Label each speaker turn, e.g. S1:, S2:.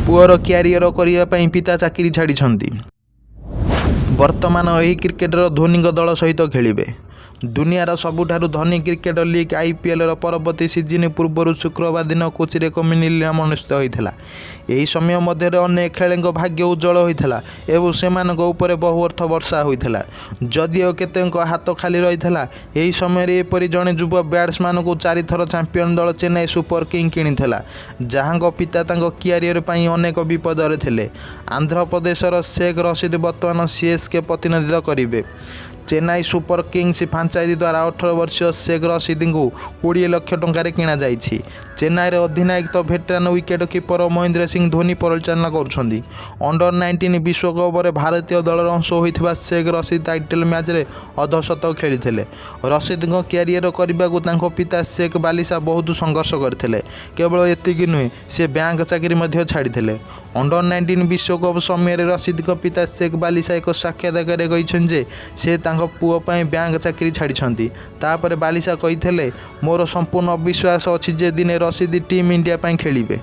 S1: Poor career करने पिता चाकरी छाड़ी वर्तमान यही क्रिकेटर धोनी दल सहित खेलिबे। दुनियार सबुठारु धनी क्रिकेट लीग आईपीएल परवर्ती सीजन पूर्व शुक्रवार दिन कोची एक मिनी लीग अनुष्ठित होता। यही समय मध्य अनेक खेलों भाग्य उज्जवल होता एवं से बहु अर्थ वर्षा होता। जदिओ केते हाथ खाली रही यही समय एपरी जड़े युव बैट्समैन को 4 थर चैंपियन दल चेन्नई सुपर किंग किणिथिला, जहां पिता क्यारियर अनेक विपदरे थे। आंध्र प्रदेशर शेख रशीद वर्तमान सीएसके प्रतिनिधित्व करेंगे। चेन्नई सुपर किंग्स फ्रांचाइजी द्वारा 18 वर्षीय शेख रशीद को 20 लाख टंकार किणा जाइछि। चेन्नईर अधिनायक तो veteran wicket keeper Mahendra Singh Dhoni परिचालना करुछंदी। अंडर 19 विश्वकप भारतीय दलर अंश होइथिबा शेख रशीद टाइटल मैच रे अर्धशतक खेलिथिले। रशीद क्यारियर करने को पिता शेख बालिशा बहुत संघर्ष करथिले। केवल एतिक नुहे से बैंक चाकरी मध्य छाड़िथिले। अंडर 19 विश्वकप समय रशीद पिता शेख बालिशा एक साक्षात्कार कहते से पुओ बैंक चाकरी छाड़ी। तापर बालिशा कही मोर संपूर्ण विश्वास अच्छी जे दिने रशीद टीम इंडिया खेलिबे।